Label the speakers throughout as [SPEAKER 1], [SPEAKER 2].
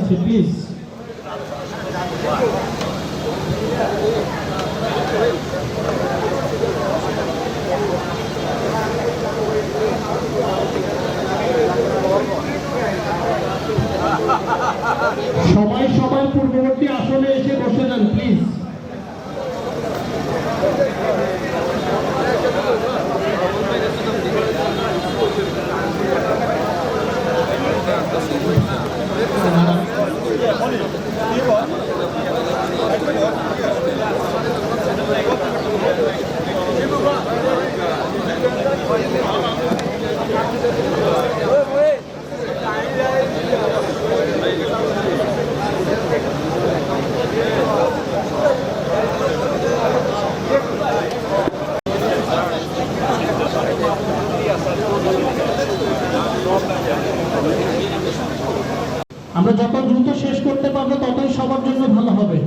[SPEAKER 1] আসছি প্লিজ। সবাই সবার পূর্ববর্তী আসনে এসে বসে যান প্লিজ। আমরা যত দ্রুত শেষ করতে পারবো ততই সবার জন্য ভালো হবে।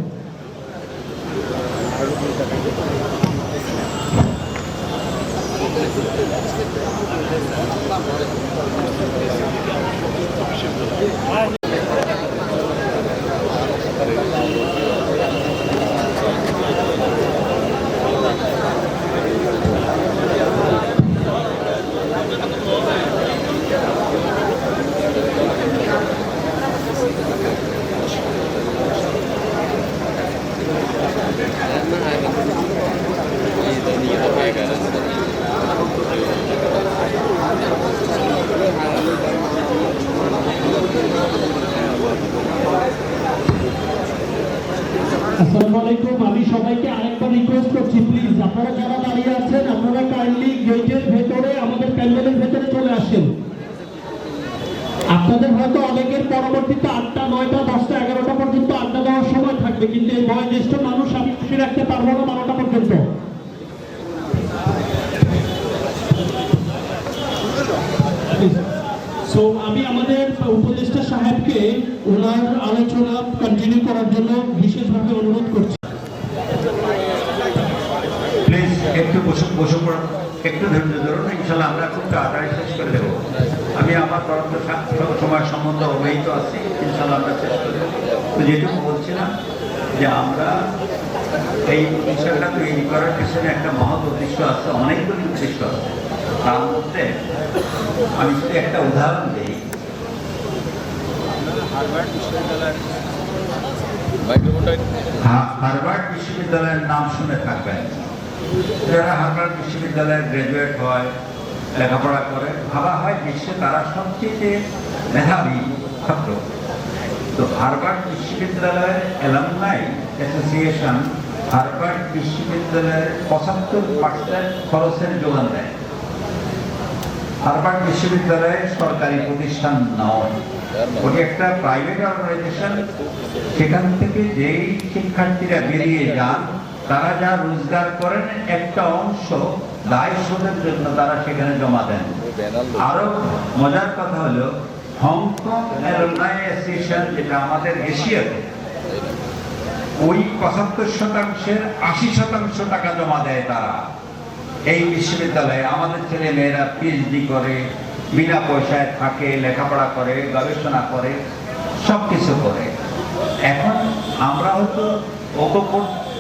[SPEAKER 1] আসসালামু আলাইকুম। আমি সবাইকে আরেকবার রিকোয়েস্ট করছি প্লিজ, আপনারা যারা দাঁড়িয়ে আছেন আপনারা কাইন্ডলি গেটের ভেতরে আমাদের প্যান্ডেলের ভেতরে চলে আসেন। আপনাদের হয়তো অনেকের পরবর্তীতে 8টা 9টা 10টা 11টা পর্যন্ত আড্ডা দেওয়ার সময় থাকবে, কিন্তু এই বয়োজ্যেষ্ঠ মানুষ আমি খুশি রাখতে পারবো না 12টা পর্যন্ত। সো আমি আমাদের উপদেষ্টা সাহেবকে ওনার আলোচনা কন্টিনিউ করার জন্য বিশেষভাবে অনুরোধ করছি।
[SPEAKER 2] প্লিজ একটু বসে পড়ুন, একটু ধৈর্য ধরুন, ইনশাল্লাহ আমরা খুব তাড়াতাড়ি শেষ করে দেবো। আমি আমার তরফ সময় সম্বন্ধে অবহিত আছি, ইনশাল্লাহ আমরা শেষ করে দেবো। তো যেটুকু বলছিলাম যে আমরা এই বিষয়টা তৈরি করার পিছনে একটা মহৎ উদ্দেশ্য আছে, অনেকগুলি উদ্দেশ্য আছে। তার মধ্যে আমি শুধু একটা উদাহরণ দিই। হার্ভার্ড বিশ্ববিদ্যালয়ের নাম শুনে থাকবেন। যারা হার্ভার্ড বিশ্ববিদ্যালয়ের গ্রাজুয়েট হয়, লেখাপড়া করে, ভাবা হয় বিশ্বে তারা সবচেয়ে মেধাবী ছাত্র। তো হার্ভার্ড বিশ্ববিদ্যালয়ের অ্যালামনাই অ্যাসোসিয়েশন হার্ভার্ড বিশ্ববিদ্যালয়ের 75% খরচের যোগান দেয়। হার্ভার্ড বিশ্ববিদ্যালয় সরকারি প্রতিষ্ঠান নয়, ওটি একটা প্রাইভেট অর্গানাইজেশন। সেখান থেকে যেই শিক্ষার্থীরা বেরিয়ে যান তারা যা রোজগার করেন একটা অংশ দায় শোধের জন্য তারা সেখানে জমা দেন। আরো মজার কথা হলো হংকং অ্যালুমনাই অ্যাসোসিয়েশন, যেটা আমাদের এশিয়াতে, ওই 75%-এর 80% টাকা জমা দেয় তারা এই বিশ্ববিদ্যালয়ে। আমাদের ছেলে মেয়েরা পিএইচডি করে, বিনা পয়সায় থাকে, লেখাপড়া করে, গবেষণা করে, সবকিছু করে। এখন আমরা হয়তো অত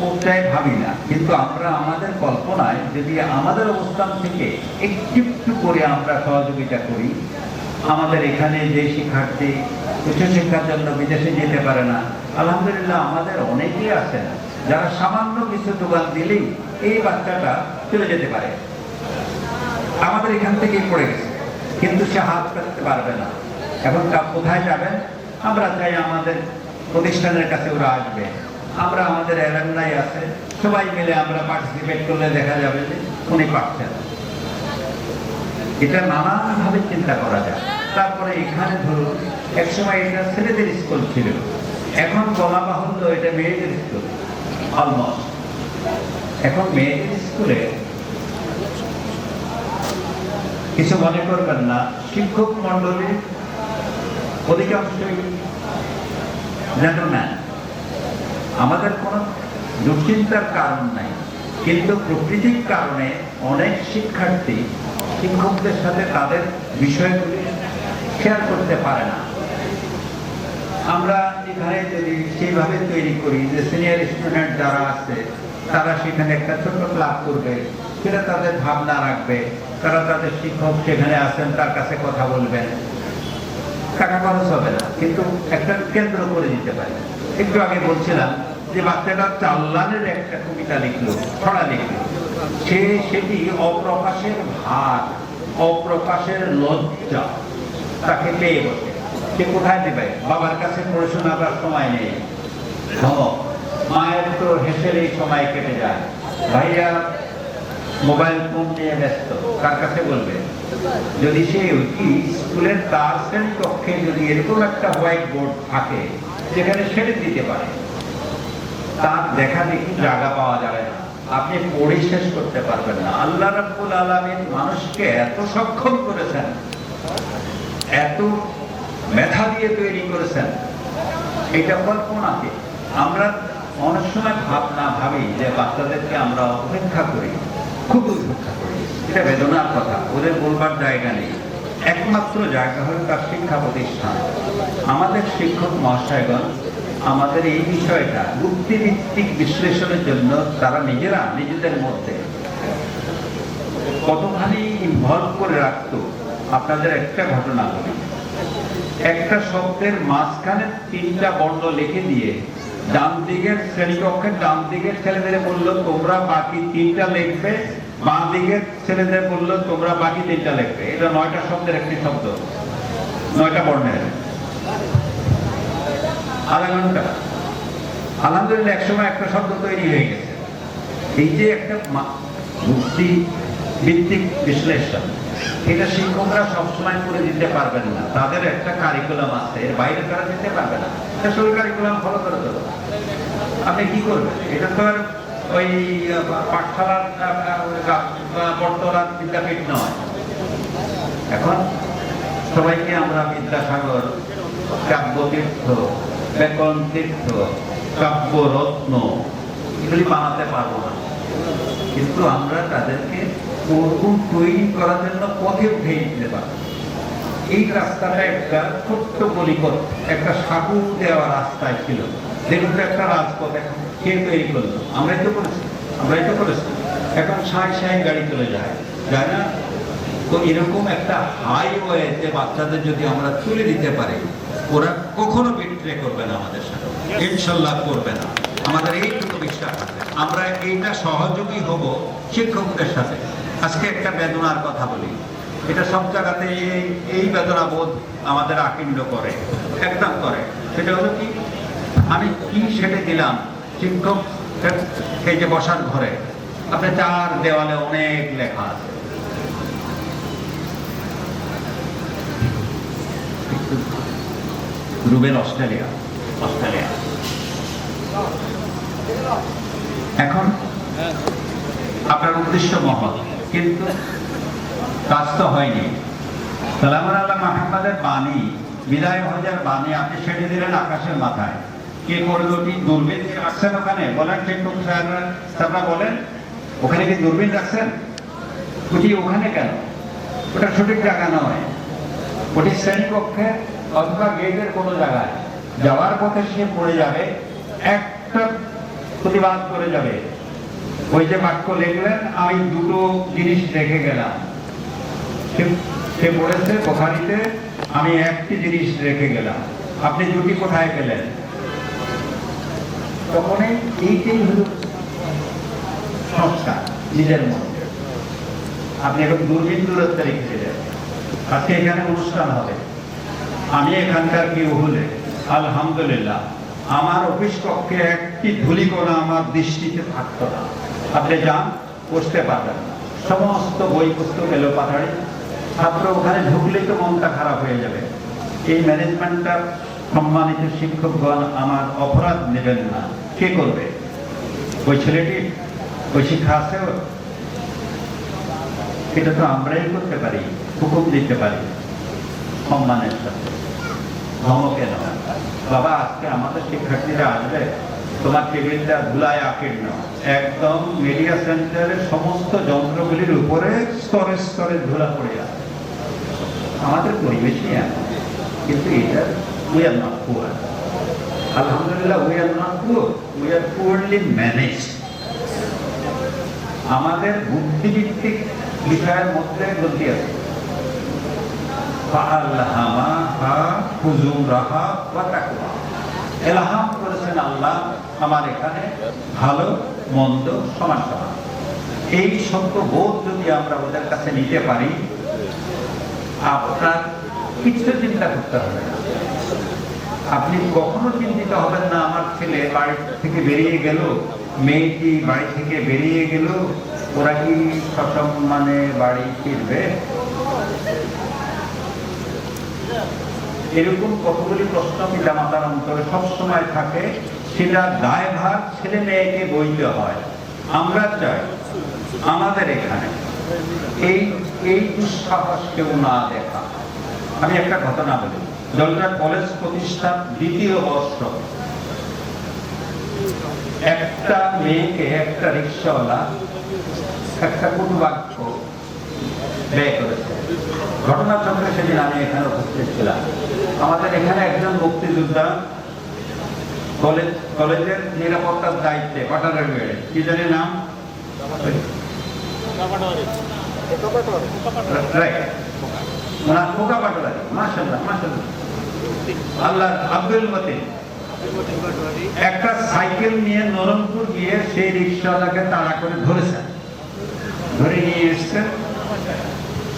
[SPEAKER 2] পর্যায়ে ভাবি না, কিন্তু আমরা আমাদের কল্পনায় যদি আমাদের অবস্থান থেকে একটু একটু করে আমরা সহযোগিতা করি, আমাদের এখানে যে শিক্ষার্থী উচ্চশিক্ষার জন্য বিদেশে যেতে পারে না, আলহামদুলিল্লাহ আমাদের অনেকেই আছেন যারা সামান্য কিছু দোকান দিলেই এই বাচ্চাটা চলে যেতে পারে। আমাদের এখান থেকেই পড়ে গেছে, কিন্তু সে হাত পেতে পারবে না। এখন কোথায় যাবেন? আমরা চাই আমাদের প্রতিষ্ঠানের কাছে ওরা আসবে। আমরা আমাদের অ্যালামনাই আছে, সবাই মিলে আমরা পার্টিসিপেট করলে দেখা যাবে যে উনি পাচ্ছেন। এটা নানানভাবে চিন্তা করা যায়। তারপরে এখানে ধরুন একসময় এটা ছেলেদের স্কুল ছিল, এখন বলা বাহুল্য এটা মেয়েদের স্কুল অলমোস্ট। এখন মেয়েদের স্কুলে কিছু মনে করবেন না, শিক্ষক মন্ডলীর অধিকাংশই জেন্টলম্যান। আমাদের কোনো দুশ্চিন্তার কারণ নাই, কিন্তু প্রকৃতির কারণে অনেক শিক্ষার্থী শিক্ষকদের সাথে তাদের বিষয়গুলি শেয়ার করতে পারে না। আমরা এখানে যদি সেইভাবে তৈরি করি যে সিনিয়র স্টুডেন্ট যারা আছে তারা সেখানে একটা ছোট ক্লাব করবে, সেটা তাদের ভাবনা রাখবে, তারা তাদের শিক্ষক সেখানে আছেন তার কাছে কথা বলবেন, টাকা খরচ হবে না, কিন্তু একটা কেন্দ্র করে দিতে পারে। একটু আগে বলছিলাম যে বাচ্চাটা চাল্লানের একটা কবিতা লিখলো, ছড়া লিখলো, সেটি অপ্রকাশের ভার, অপ্রকাশের লজ্জা তাকে পেয়ে বসে। সে কোথায় দেবে? বাবার কাছে পড়াশোনা করার সময় নেই, মায়ের তো হেসেলেই সময় কেটে যায়, ভাইয়া মোবাইল ফোন নিয়ে ব্যস্ত, কার কাছে বলবে? যদি সে স্কুলের তার শ্রেণীকক্ষে যদি এরকম একটা হোয়াইট বোর্ড থাকে যেখানে সেটা দিতে পারে, তার দেখা দেখি জায়গা পাওয়া যাবে না, আপনি পড়ে শেষ করতে পারবেন না। আল্লাহ রাব্বুল আলামিন মানুষকে এত সক্ষম করেছেন, এত মেধা দিয়ে তৈরি করেছেন, এটা কল্পনাকে আমরা অনেক সময় ভাবি যে বাচ্চাদেরকে আমরা উপেক্ষা করি, খুব উপেক্ষা করি, এটা বেদনার কথা, ওদের বলবার জায়গা নেই। একমাত্র জায়গা হলো তার শিক্ষা প্রতিষ্ঠান। আমাদের শিক্ষক মহাশয়গণ আমাদের এই বিষয়টা যুক্তিভিত্তিক বিশ্লেষণের জন্য তারা নিজেরা নিজেদের মধ্যে কতখানি ইনভলভ করে রাখতো। আপনাদের একটা ঘটনা বলি, একটা শব্দের মাঝখানে 3টা বর্ণ লিখে দিয়ে ডান দিকের শ্রেণীকক্ষের ডান দিকের ছেলেদের বললো তোমরা বাকি 3টা লিখবে, বাঁ দিকের ছেলেদের বললো তোমরা বাকি 3টা লিখবে। এটা 9টা শব্দের একটি শব্দ, 9টা বর্ণের, আধা ঘন্টা। আলহামদুলিল্লাহ একসময় একটা শব্দ তৈরি হয়ে গেছে। এই যে একটা যুক্তি ভিত্তিক বিশ্লেষণ, এটা শিক্ষকরা সবসময় করে দিতে পারবেন না, তাদের একটা কারিকুলাম আছে, এর বাইরে তারা দিতে পারবে না। সরকারি কারিকুলাম ফলো করে দেবো, আপনি কি করবেন? এটা তো আর ওই পাঠশালার বটতলার বিদ্যাপীঠ নয়। এখন সবাইকে আমরা বিদ্যাসাগর, কাব্যতীর্থ, ব্যাকরণ তীর্থ, কাব্যরত্ন এগুলি বানাতে পারবো না, কিন্তু আমরা তাদেরকে ওরকম তৈরি করার জন্য পথে উঠে দিতে পারবো। এই রাস্তাটা একটা ছোট্ট গলিপথ, একটা সাঁকু দেওয়া রাস্তায় ছিল, দেখুন একটা রাজপথ এখন কে তৈরি করলো? আমরাই তো করেছি। এখন সাঁই গাড়ি চলে যায় না? তো এরকম একটা হাইওয়েতে বাচ্চাদের যদি আমরা তুলে দিতে পারি, ওরা কখনো বিট্রে করবে না আমাদের সাথে, ইনশাল্লাহ করবে না। আমাদের এইটুকু বিশ্বাস আছে, আমরা এইটা সহযোগী হব শিক্ষকদের সাথে। আজকে একটা বেদনার কথা বলি, এটা সব জায়গাতে এই বেদনা বোধ আমাদের আকীর্ণ করে, একদম করে। সেটা হলো কি, আমি কি সেটা দিলাম শিক্ষক এই যে বসার ঘরে, আপনার 4 দেওয়ালে অনেক লেখা আছে, রুবেল অস্ট্রেলিয়া। এখন আপনার উদ্দেশ্য মহৎ, কিন্তু কাজ তো হয়নি। সালামুন আল্লাহ মুহাম্মাদের বাণী, বিদায় হজের বাণী আপনি ছেড়ে দিলেন আকাশের মাথায়। কে করলো? কি দূরবীন রাখছেন ওখানে? বলেন শিক্ষক সাহেবরা বলেন, ওখানে কি দূরবীন রাখছেন? ওখানে কেন? ওটা সঠিক জায়গা নয়, ওটি শ্রেণীকক্ষে অথবা গেটের কোনো জায়গায় যাওয়ার পথে সে পড়ে যাবে, একটা প্রতিবাদ করে যাবে। ওই যে বাক্য লিখলেন, আমি 2টো জিনিস রেখে গেলাম, সে পড়েছে বুখারীতে, আমি একটি জিনিস রেখে গেলাম, আপনি 2টি কোথায় পেলেন? তখন এইটাই হল সংস্কার নিজের মধ্যে। আপনি এখন দূরবীন দূরত্বে রেখে দিলেন। আজকে এখানে অনুষ্ঠান হবে, আমি এখানকার কেউ হলে আলহামদুলিল্লাহ আমার অফিস কক্ষে একটি ধূলিকণা আমার দৃষ্টিতে থাকতো না। আপনি যান, বসতে পারবেন না, সমস্ত বই পুস্তক এলো পাথাড়ি, ছাত্র ওখানে ঢুকলেই তো মনটা খারাপ হয়ে যাবে। এই ম্যানেজমেন্টটা সম্মানিত শিক্ষকগণ আমার অপরাধ নেবেন না। কে করবে? ওই ছেলেটি, ওই শিক্ষা আছে, এটা তো আমরাই করতে পারি, হুকুম দিতে পারি সম্মানের সাথে, ধমকে না। বাবা আজকে আমাদের শিক্ষার্থীরা আসবে, তোমার টেবিলটা ধুলায় আকীর্ণ, একদম মিডিয়া সেন্টারের সমস্ত যন্ত্রগুলির উপরে স্তরে স্তরে ধুলা পড়ে আছে। আমাদের পরিবেশই এমন, কিন্তু এটা we are not poor. Alhamdulillah, we are not poor. We are poorly managed. আমাদের বুদ্ধিভিত্তিক বিষয়ের মধ্যে গতি আছে। ফাআলহামাহা ফুজুরাহা ওয়া তাকওয়া। ইলহাম করেছেন আল্লাহ আমার এখানে ভালো মন্দ সমান সমান। এই সত্য বোধ যদি আমরা ওদের কাছে নিতে পারি, আপনার কিছু চিন্তা করতে হবে না। আপনি কখনো চিন্তিত হবেন না আমার ছেলে বাড়ি থেকে বেরিয়ে গেল, মেয়েটি বাড়ি থেকে বেরিয়ে গেল, ওরা কি সসম্মানে বাড়ি ফিরবে? এরকম কতগুলি প্রশ্ন পিতামাতার অন্তরে সবসময় থাকে। সেটা দায়ভার ছেলে মেয়েকে বইতে হয়। আমরা চাই আমাদের এখানে এই দুঃসাহস কেউ না দেখা। আমি একটা ঘটনা বলি। জলটা কলেজ প্রতিষ্ঠার দ্বিতীয় বর্ষ, একটা মেয়েকে একটা রিক্সাওয়ালা একটা কটুবাক্য ব্যয় করেছে। ঘটনাচক্রে সেদিন আমি এখানে উপস্থিত ছিলাম। আমাদের এখানে একজন মুক্তিযোদ্ধা কলেজের নিরাপত্তার দায়িত্বে পাটারের বেড়ে, কি জানি নাম, খোকা পাটোয়ারি, মাশাআল্লাহ মাশাআল্লাহ, আল্লাহ আব্দুল মতিন, একটা সাইকেল নিয়ে নরমপুর গিয়ে সেই রিক্সাওয়ালাকে তাড়া করে ধরেছেন, ধরে নিয়ে এসছেন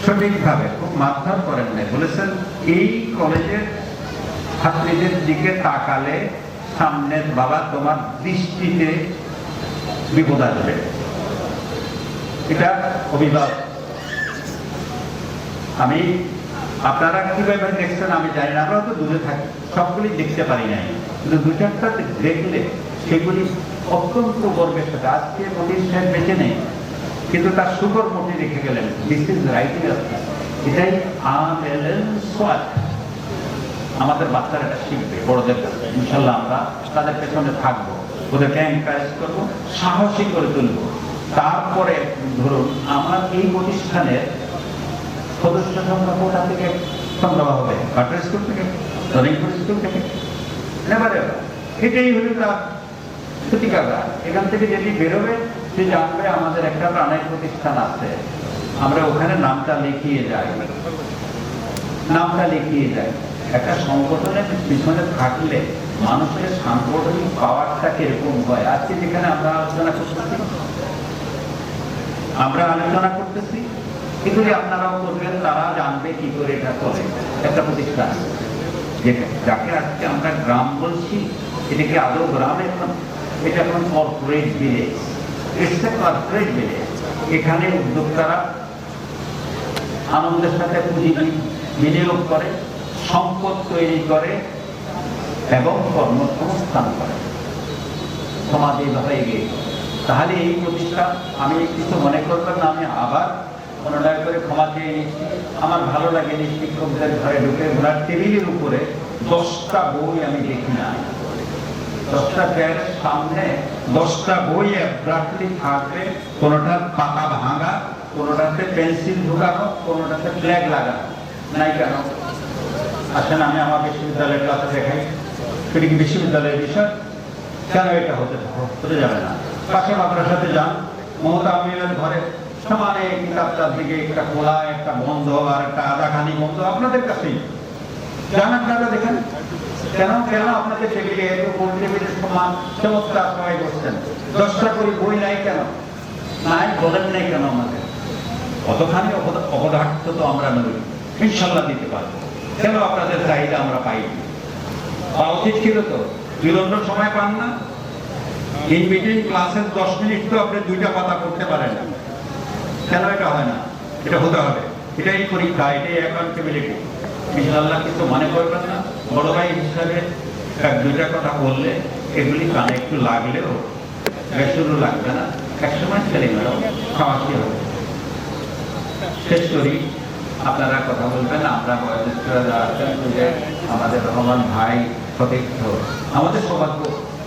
[SPEAKER 2] সঠিকভাবে, খুব মারধর করেন নাই। বলেছেন এই কলেজের ছাত্রীদের দিকে তাকালে সামনের বাবা তোমার দৃষ্টিতে বিপদ আসবে। এটা অভিভাবক। আমি আপনারা কিভাবে দেখছেন আমি জানি না, আমরা তো দূরে থাকি, সবগুলি দেখতে পারি নাই, কিন্তু দু চারটা দেখলে সেগুলি অত্যন্ত গর্বের সাথে। আজকে মোদী সাহেব বেঁচে নেই, কিন্তু তার সুকর মোটি রেখে গেলেন, দিস ইজ রাইটিং। এটাই আমাদের বাচ্চারা এটা শিখবে বড়দের কাছে। ইনশাল্লাহ আমরা তাদের পেছনে থাকবো, ওদেরকে এনকারেজ করবো, সাহসী করে তুলবো। তারপরে ধরুন আমার এই প্রতিষ্ঠানের সদস্য সংখ্যা কোথা থেকে সংগ্রহ হবে? বাটার স্কুল থেকে, রনিংপুর স্কুল থেকে, এটাই হলো তার প্রতিকাগার। এখান থেকে যদি বেরোবে সে জানবে আমাদের একটা প্রাণের প্রতিষ্ঠান আছে। আমরা ওখানে নামটা লিখিয়ে যাই, নামটা লিখিয়ে যাই। একটা সংগঠনের পিছনে থাকলে মানুষের সাংগঠনিক পাওয়ারটা কিরকম হয়। আজকে যেখানে আমরা আলোচনা করতেছি এগুলি আপনারাও করবেন, তারা জানবে কি করে এটা চলে। একটা প্রতিষ্ঠান যাকে আজকে আমরা গ্রাম বলছি, এটাকে আদৌ গ্রাম এখন, এটা এখন corporate village, it's a corporate village. এখানে উদ্যোক্তারা আনন্দের সাথে পুঁজি বিনিয়োগ করে, সম্পদ তৈরি করে এবং কর্মসংস্থান করে, সমাজ এইভাবে এগিয়ে। তাহলে এই প্রতিষ্ঠান, আমি কিছু মনে করবেন না, আমি আবার অনুদান করে ক্ষমা চেয়ে নিচ্ছি। আমার ভালো লাগেনি শিক্ষকদের ঘরে ঢুকে ঘোরার টেবিলের উপরে 10টা বই আমি দেখি না। 10টা চেয়ারের সামনে 10টা বই একটি থাকবে, কোনোটা পাতা ভাঙা, কোনোটাতে পেন্সিল ঢুকানো, কোনোটাতে ফ্ল্যাগ লাগানো। নাই কেন? আসেন আমি আমার বিশ্ববিদ্যালয়ের ক্লাসে দেখাই, সেটি কি বিশ্ববিদ্যালয়ের বিষয়? কেন এটা হতে যাবে না? পাশে মাদ্রাসাতে যান, মমতা আমিনের ঘরে সমানে কিতাবটার দিকে একটা খোলা, একটা বন্ধ, আর একটা আধাখানি বন্ধ। আপনাদের কাছেই জান, আপনারা দেখেন কেন কেন আপনাদের টেবিলে এত টেবিলের সমান চমৎকার সবাই বসছেন, 10টা করে বই নাই কেন? নাই বলেন নাই কেন? আমাদের কতখানি অপদার্থ তো আমরা নই, ইনশাল্লাহ দিতে পারবো। কেন আপনাদের চাহিদা আমরা পাই? পাওয়া উচিত ছিল তো। বিলম্ব সময় পান না, ইন বিটুইন ক্লাসের 10 মিনিট তো আপনি 2টা পাতা পড়তে পারেন না। কেন এটা হয় না? এটা হতে হবে। এটাই পরীক্ষা, এটাই অ্যাকাউন্টেবিলিটি। ইনশাআল্লাহ কিছু মনে করবেন না। বড় ভাই হিসাবে 1-2টা কথা বললে এগুলি কানে একটু লাগলেও বেসুরও লাগবে না, একসময় ছেলে মেয়েরাও খাওয়াতে হবে। শেষ করি, আপনারা কথা বলবেন। আমরা বয়োজ্যেষ্ঠরা যারা আছেন, আমাদের রহমান ভাই সতীর্থ, আমাদের সৌভাগ্য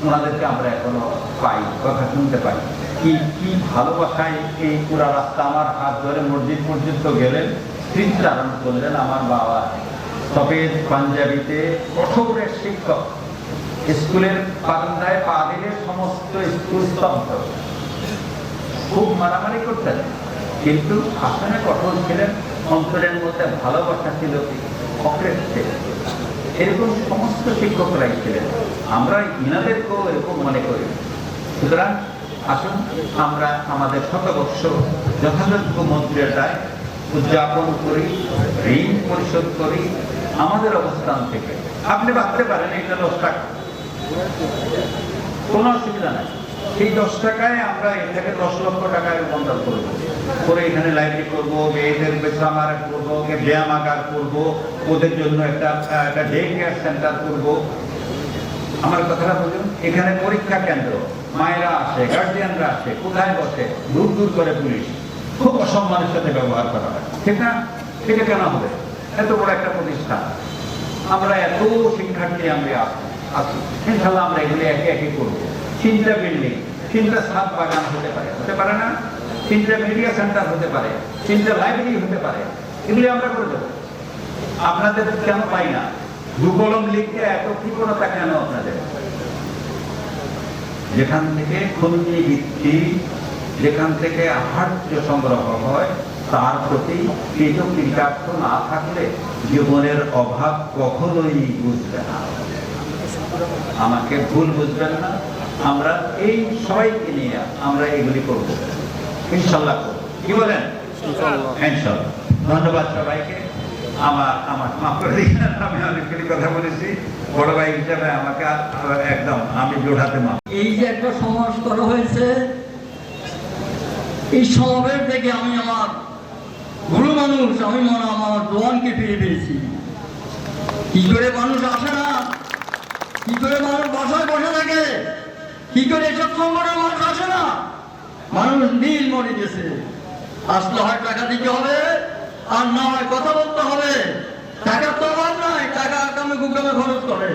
[SPEAKER 2] ওনাদেরকে আমরা এখনো পাই, কথা শুনতে পাই। কি ভালোবাসায় এই পুরা রাস্তা আমার হাত ধরে মসজিদ পর্যন্ত গেলেন, স্মৃতিচারণ করলেন আমার বাবা সফেদ পাঞ্জাবিতে কঠোর এক শিক্ষক, স্কুলের বারান্দায় পা দিলে সমস্ত স্কুল স্তব্ধ। খুব মারামারি করতেন, কিন্তু আসলে কঠোর ছিলেন, অন্তরের মধ্যে ভালোবাসা ছিল, অক্রেট ছিলেন। এরকম সমস্ত শিক্ষকরাই ছিলেন, আমরা ইনাদেরকেও এরকম মনে করি। সুতরাং আসুন আমরা আমাদের শতবর্ষ যথাযোগ্য মর্যাদায় উদযাপন করি, ঋণ পরিশোধ করি আমাদের অবস্থান থেকে। আপনি ভাবতে পারেন এটা 10 টাকা, কোনো অসুবিধা নাই। সেই 10 টাকায় আমরা এটাকে 10 লক্ষ টাকায় রূপান্তর করবো, করে এখানে লাইব্রেরি করবো, মেয়েদের বিশ্রামাগার করবো, ব্যায়ামাগার করবো, ওদের জন্য একটা ডে কেয়ার সেন্টার করবো। আমার কথাটা বুঝুন, এখানে পরীক্ষা কেন্দ্র, মায়েরা আসে, গার্জিয়ানরা আসে, কোথায় বসে, দূর দূর করে পুলিশ খুব অসম্মানের সাথে ব্যবহার করা হয়, ঠিক না? সেটা কেন হবে? এত বড় একটা প্রতিষ্ঠান, আমরা এত শিক্ষার্থী আমরা আছি, ইনশাল্লাহ আমরা এগুলি একে একে করবো। 3টা বিল্ডিং, 3টা ছাদ বাগান হতে পারে, হতে পারে না? 3টা মিডিয়া সেন্টার হতে পারে, 3টা লাইব্রেরি হতে পারে, এগুলি আমরা করে দেবো। আপনাদের কেন পাই না? দুকলম লিখতে এত কৃপণতা কেন আপনাদের? যেখান থেকে খনিজ ভিত্তি, যেখান থেকে আহার্য সংগ্রহ হয়, তার প্রতি কৃতজ্ঞতা না থাকলে জীবনের অভাব কখনোই বুঝবে না। আমাকে ভুল বুঝবেন না, আমরা এই সবাইকে নিয়ে আমরা এগুলি করবো, ইনশাল্লাহ করবো। কি বলেন? ইনশাল্লাহ। ধন্যবাদ সবাইকে। আমার মাফ করে দিন, আমি অনেকগুলি কথা বলেছি, বড় ভাই হিসাবে আমাকে একদম আমি জোড়াতে মাফ।
[SPEAKER 3] এই যে একটা সমাজ করা হয়েছে, এই সমাবেশ থেকে আমি আমার গুরু মানুষ, আমি মনে আমার দোয়ানকে ফিরে পেয়েছি। কি করে মানুষ আসে না, কি করে মানুষ বাসায় বসে থাকে, কি করে এসব সংগঠনের মানুষ আসে না? মানুষ নীল মরে গেছে। আসলে হয় টাকা দিতে হবে, আর না হয় কথা বলতে হবে। টাকার তো অভাব নাই, টাকা আগামে গুগামে খরচ করে,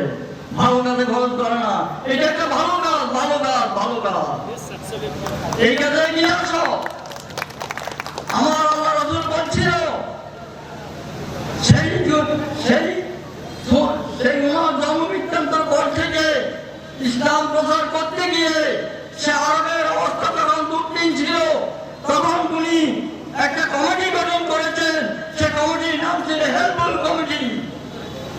[SPEAKER 3] ভালো কাজে খরচ করে না। এটা একটা ভালো কাজ, ভালো কাজ, ভালো কাজ। এই কাজে নিয়ে আসো। আমার আল্লাহ রাসূল বলছিল, সেই উমার জন্মবৃত্তান্তের পর থেকে ইসলাম প্রচার করতে গিয়ে সে আরবের অবস্থা যখন দুর্দিন ছিল, তখন তিনি একটা কমিটি গঠন করেছেন। সে কমিটির নাম ছিল হেল্পফুল কমিটি।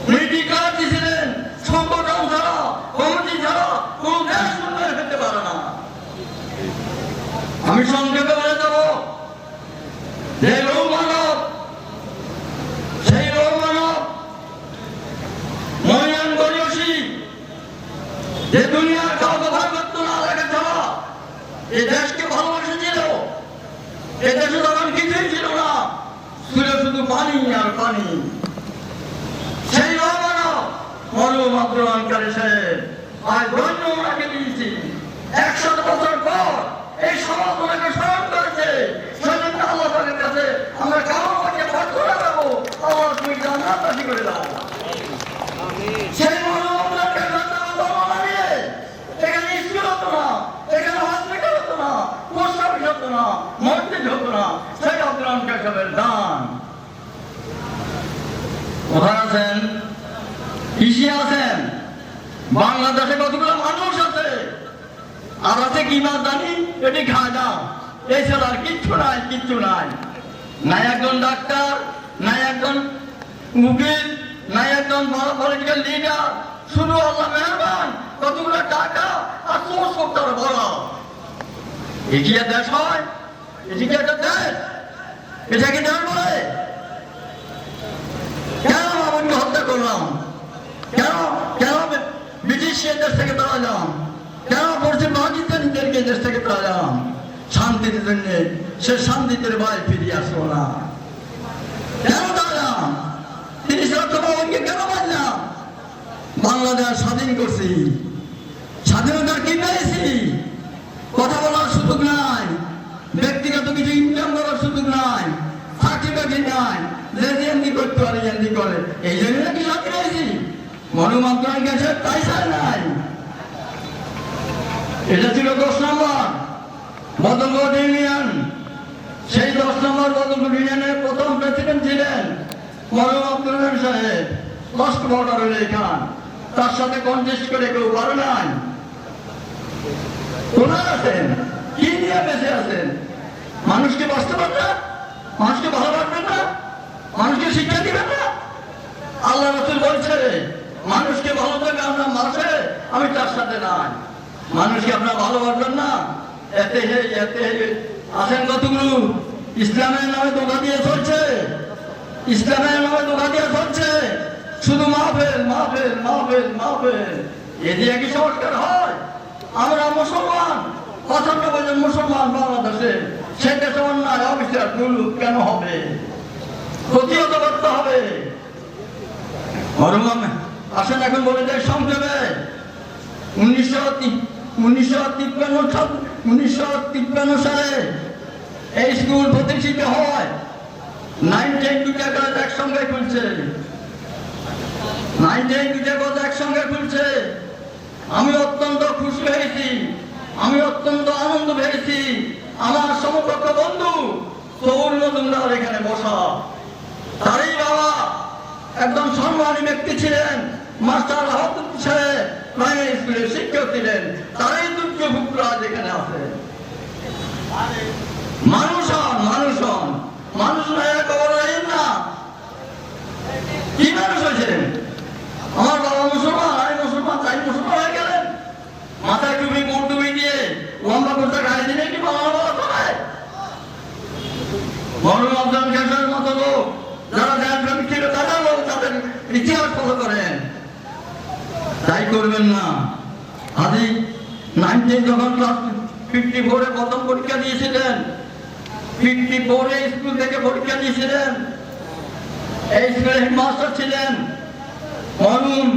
[SPEAKER 3] উনি ডিক্লার দিয়েছিলেন, সংগঠন ছাড়া, কমিটি ছাড়া কোন দেশ উন্নয়ন হতে পারে না। আমি সংক্ষেপে বলে দেব, যে রৌ মানব, সেই রৌ মানব মহিয়ান গরিয়সী, যে দুনিয়ার কাউকে ভয় করতো না, আলাদা ছাড়া এই দেশকে ভালোবেসেছিল। এই দেশে তখন কিছুই ছিল না, ছিল শুধু পানি আর পানি। সেই রৌ মানব মরুম আব্দুল আনকারী সাহেব আজ ধন্য ওনাকে দিয়েছি। 100 বছর পর এই সমাজ ওনাকে স্মরণ করেছে। সেজন্য আল্লাহ পাকের কাছে আমরা কারো কাছে প্রার্থনা করবো, আল্লাহ তুমি জান্নাতবাসী করে দাও। সেই মরুম আব্দুল আনকারী সাহেব এখানে স্কুল হতো না, এখানে হসপিটাল হতো না, পোস্ট অফিস হতো না, মসজিদ হতো না। সেই আব্দুল আনকারী সাহেবের দান। কোথায় আছেন? কৃষি আছেন। বাংলাদেশে কতগুলো মানুষ আছে, আর আছে কি মাছ জানি, এটি খায় না। এই ছাড়া আর কিচ্ছু নাই, কিচ্ছু নাই। নাই একজন ডাক্তার, নাই একজন উকিল, নাই একজন বড় পলিটিক্যাল লিডার। শুধু আল্লাহ মেহরবান, কতগুলো টাকা আর সোর্স করতে বলা। এটি দেশ হয়? এটি কি একটা দেশ? এটা কি দেশ বলে? কেন আমাকে হত্যা করলাম? কেন কেন ব্রিটিশের দেশ থেকে তাড়ালাম? কেন পশ্চিম পাকিস্তানিদেরকে দেশ থেকে তাড়ালাম? শান্তির জন্য। সে শান্তিতে ভাই ফিরিয়ে আসলো না। কেন তাড়ালাম? 30 লক্ষ বাবনকে কেন মারলাম? বাংলাদেশ স্বাধীন করছি, স্বাধীনতা কি পেয়েছি? কথা বলার সুযোগ নাই, ব্যক্তিগত কিছু ইনকাম করার সুযোগ নাই, চাকরি বাকরি নাই, যে এমনি করতে পারে এমনি করে। এই জন্য নাকি স্বাধীন হয়েছি। মনোমাত্রার কাছে পয়সা নাই। এটা ছিল 10 নম্বর বদলগড় ইউনিয়ন। সেই 10 নম্বর বদলগড় ইউনিয়নের প্রথম প্রেসিডেন্ট ছিলেন মরহুম আব্দুল রহিম সাহেব। লাস্ট বর্ডার হইলে এখান তার সাথে কনটেস্ট করে কেউ পারে নাই। কোথায় আছেন? কি নিয়ে বেঁচে আছেন? মানুষকে বাঁচতে পারেন না? মানুষকে ভালোবাসবেন না? মানুষকে শিক্ষা দিবেন না? আল্লাহ রাসূল বলছে মানুষকে ভালো থাকে আপনার মাসে আমি তার সাথে নাই। মানুষকে আপনার ভালোবাসবেন না? এতে আছেন কতগুলো ইসলামের নামে ধোঁকা দিয়ে চলছে, ইসলামের নামে ধোঁকা দিয়ে চলছে, শুধু মাহফিল মাহফিল মাহফিল মাহফিল। এ দিয়ে কি সংস্কার হয়? আমরা মুসলমান 95% মুসলমান বাংলাদেশে, সে দেশে অন্যায় অবিচার দুর্নীতি কেন হবে? প্রতিহত করতে হবে। আসেন এখন বলে যায় সংক্ষেপে 1953 সালে এই স্কুল প্রতিষ্ঠিত হয়। 9-10 দুইটা কলেজ একসঙ্গে খুলছে, 9-10 দুইটা কলেজ একসঙ্গে খুলছে। আমি অত্যন্ত খুশি হয়েছি, আমি অত্যন্ত আনন্দ পেয়েছি। আমার সমকক্ষ বন্ধু তরুণ মজুমদার এখানে বসা, তারই বাবা একজন সম্মানী ব্যক্তি ছিলেন, মাস্টার আহমদ সাহেব প্রাইমারি স্কুলের শিক্ষক ছিলেন, তারই দুর্য ভুক্তরা যেখানে আছে। মানুষ হন, মানুষ হন, মানুষ না খবর রাখেন না। কি মানুষ হয়েছেন? আমার বাবা মুসলমান, আমি মুসলমান, তাই মুসলমান হয়ে গেলেন। মাথায় টুপি মুখ টুপি দিয়ে লম্বা করতে গাড়ি দিলে কি বাংলা বলা চলে? মরুম আফজাল খানের মতো লোক যারা দেশপ্রেমিক ছিল তারা লোক তাদের ইতিহাস ফলো করেন, তাই করবেন না। আদি 19 যখন ক্লাস 54-এ প্রথম পরীক্ষা দিয়েছিলেন, 54-এ স্কুল থেকে পরীক্ষা দিয়েছিলেন। এই স্কুলে হেডমাস্টার ছিলেন মরুম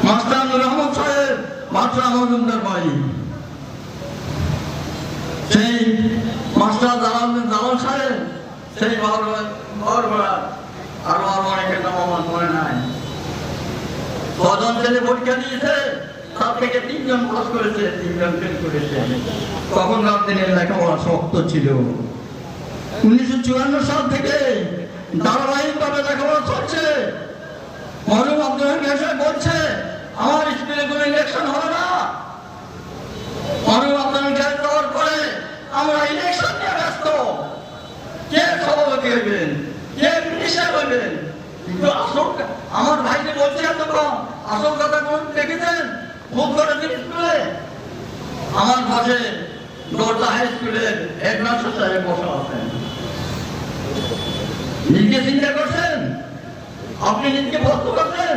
[SPEAKER 3] মাস্টার নুর আহমদ সাহেব, মাস্টার মজুমদার ভাই। সেই মাস্টার জালাল সাহেব, সেই আরো অনেকের নাম আমার মনে নাই। 6 ছেলে পরীক্ষা দিয়েছে, তার থেকে 3 জন পাস করেছে, 3 জন ফেল করেছে। তখনকার দিনের লেখাপড়া শক্ত ছিল। 1954 সাল থেকে ধারাবাহিকভাবে লেখাপড়া চলছে। মরহুম আব্দুল হামিদ সাহেব বলছে আমার স্কুলে কোনো ইলেকশন হবে না। মরহুম আব্দুল হামিদ সাহেব যাওয়ার পরে আমরা ইলেকশন নিয়ে ব্যস্ত। কে সভাপতি হইবেন, কে মিনিস্টার হইবেন? কিন্তু আসল আমার ভাইকে বলছে এতক্ষণ আসল কথা কোন দেখেছেন? খুব করেছেন স্কুলে। আমার পাশে দরজা হাই স্কুলের হেডমাস্টার সাহেব বসা আছেন। নিজে চিন্তা করছেন? আপনি নিজেকে ভক্ত করছেন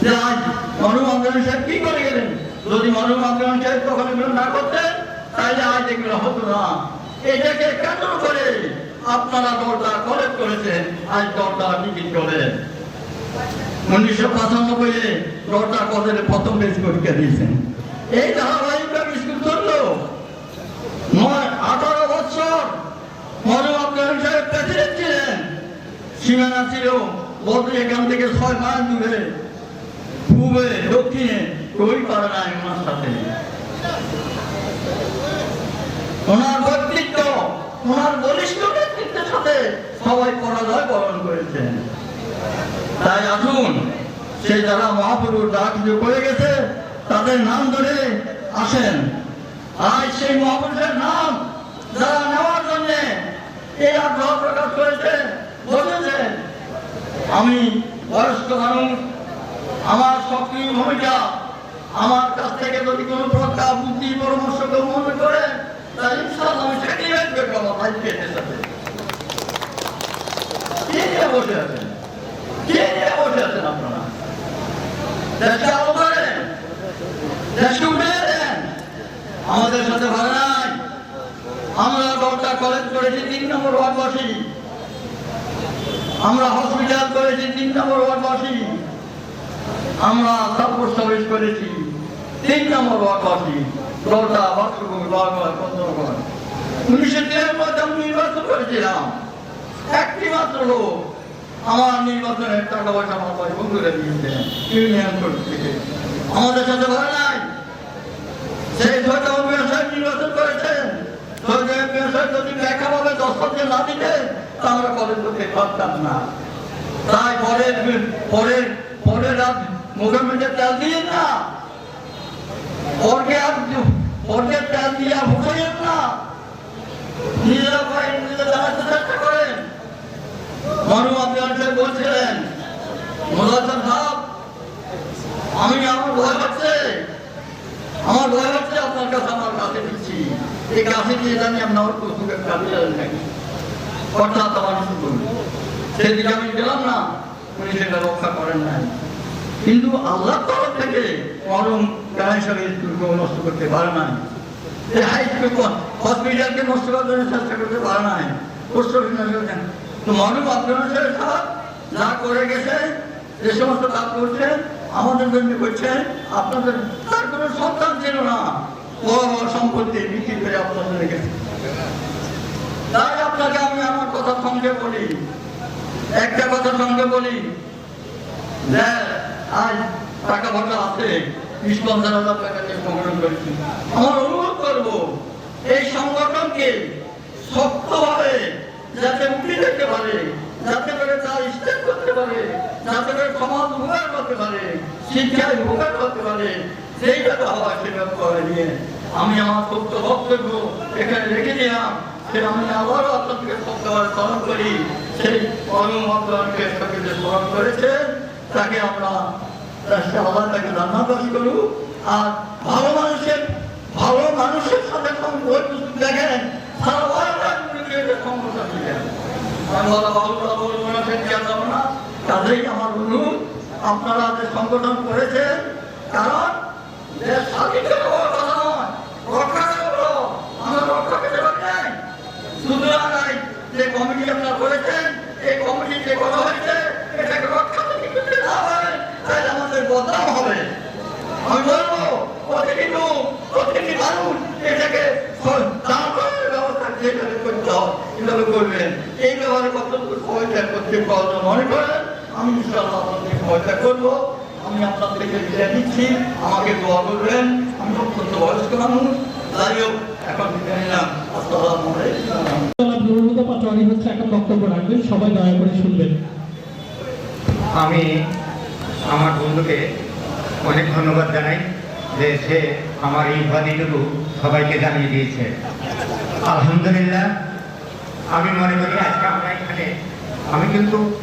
[SPEAKER 3] যে আজ মরহুম আব্দুল সাহেব কি করে গেলেন? যদি মরহুম আব্দুল সাহেব তখন এগুলো না করতেন তাহলে আজ এগুলো হতো না। এটাকে কেন্দ্র করে আপনারা দরজা কলেজ করেছেন, আজ দরজা টিকিট করেন। 1995-এ দরজা কলেজে প্রথম বেশ পরীক্ষা দিয়েছেন। এই ধারাবাহিকভাবে স্কুল চললো 18 বছর। মরহুম আব্দুল সাহেব প্রেসিডেন্ট ছিলেন। সীমানা ছিল বলতে এখান থেকে 6 মাইল দূরে, পূবে দক্ষিণে কেউই পারে নাই ওনার সাথে। ওনার ব্যক্তিত্ব, ওনার বলিষ্ঠ ব্যক্তিত্বের সাথে সবাই পরাজয় বরণ করেছেন। তাই আসুন সেই যারা মহাপুরুষ যা কিছু করে গেছে তাদের নাম ধরে আসেন। আজ সেই মহাপুরুষের নাম যারা নেওয়ার জন্য এই আগ্রহ প্রকাশ করেছে, বলেছে আমি বয়স্ক মানুষ, আমার সক্রিয় ভূমিকা, আমার কাছ থেকে যদি কোনো প্রকার বুদ্ধি পরামর্শ কেউ মনে করে তাহলে ইনশাআল্লাহ আমি স্যাক্রিফাইস করবো আমার ভাইকে সাথে। কে নিয়ে বসে আছেন? কে নিয়ে বসে আছেন আপনারা? দেশকে আলো করেন, দেশকে উঠে দেন। আমাদের সাথে ভালো নাই। আমরা দরজা কলেজ করেছি 3 নম্বর ওয়ার্ডবাসী, আমরা হসপিটাল করেছি 3 নম্বর ওয়ার্ডবাসী, আমরা সাপোর্ট সার্ভিস করেছি 3 নম্বর ওয়ার্ডবাসী, দরজা বাক্সভূমি বারবার 1993 আমি নির্বাচন করেছিলাম। একটি মাত্র লোক আমার নির্বাচনের টাকা পয়সা আমার ভাই বন্ধুরা দিয়েছেন ইউনিয়ন কোর্ট থেকে। আমাদের সাথে ভালো নাই। সেই নির্বাচন করেছেন, যদি ব্যাখ্যা ভাবে 10 না দিতেন তা আমরা কলেজ করতে পারতাম না। তাই পরের রাত মুখের মধ্যে তেল দিয়ে না, পরকে তেল দিয়ে হুসাইন না, নিজেরা করেন, নিজেরা জানাতে চেষ্টা করেন। মরহুম আব্দুল সাহেব বলছিলেন, মোল্লা সাহেব, আমার ভয় হচ্ছে আপনার কাছে, আমার কাছে দিচ্ছি, এই কাছে দিয়ে জানি আপনার পুস্তকের কাছে যাবেন নাকি, অর্থাৎ আমার শুনুন। সেদিকে আমি গেলাম না, উনি সেটা রক্ষা করেন নাই। কিন্তু আল্লাহর তরফ থেকে মরহুম কানাই সাহেব স্কুলকে নষ্ট করতে পারে নাই, হাই স্কুল হসপিটালকে নষ্ট করার চেষ্টা করতে পারে নাই, পোস্ট অফিস নষ্ট করেছেন। তো মরহুম আব্দুল সাহেব যা করে গেছে, যে সমস্ত কাজ করছেন আমাদের জন্য করছেন, আপনাদের তার কোনো সন্তান ছিল না, বড় বড় সম্পত্তি বিক্রি করে আপনাদের রেখেছে। তাই আপনাকে আমি আমার কথার সঙ্গে বলি, একটা কথার সঙ্গে বলি যে আজ টাকা পয়সা আছে, 20-50,000 টাকা দিয়ে সংগঠন করেছি। আমার অনুরোধ করবো এই সংগঠনকে শক্তভাবে যাতে উঠে যেতে পারে, যাতে করে তার স্টেপ করতে পারে, যাতে করে সমাজ উপকার করতে পারে, শিক্ষায় উপকার করতে পারে, সেইভাবে হয় সেভাবে করে নিয়ে আমি আমার সত্য বক্তব্য এখানে রেখে দিলাম। সে আমি আবারও আপনাদেরকে সত্যভাবে স্মরণ করি, সেই মরহুম আব্দুলকে সকলে স্মরণ করেছে, তাকে আমরা আল্লাহ তাকে জান্নাতবাসী করুক। আর ভালো মানুষের সাথে দেখেন সারা সংগঠন দিলেন, আমি বলা বলবো না, যাবো না। কাজেই আমার অনুরোধ, আপনারা যে সংগঠন করেছেন, কারণ দেশ স্বাধীন হওয়ার কথা নয়, রক্ষা করবো, আমরা রক্ষা পেতে পারি নাই। সুতরাং যে কমিটি আপনারা করেছেন, এই কমিটি যে কথা হয়েছে, এটাকে রক্ষা করতে না হয় তাহলে আমাদের বদনাম হবে। আমি বলবো প্রতিটি মানুষ এটাকে ব্যবস্থা যেভাবে করতে হয় এভাবে করবেন। এই ব্যাপারে কতটুকু সহায়তা করতে প্রয়োজন মনে করেন, আমি ইনশাআল্লাহ আপনাদের সহায়তা করবো। আমি আপনাদেরকে বিদায় দিচ্ছি, আমাকে দোয়া করবেন। আমি অত্যন্ত বয়স্ক মানুষ, যাই হোক এখন বিদায় নিলাম। আসসালামু আলাইকুম।
[SPEAKER 1] পাটোয়ারি হচ্ছে এখন বক্তব্য রাখবেন, সবাই দয়া করে শুনবেন।
[SPEAKER 4] আমি আমার বন্ধুকে অনেক ধন্যবাদ জানাই যে সে আমার এই উপাধিটুকু সবাইকে জানিয়ে দিয়েছে। আলহামদুলিল্লাহ, আমি মনে করি আজকে আমরা এখানে, আমি কিন্তু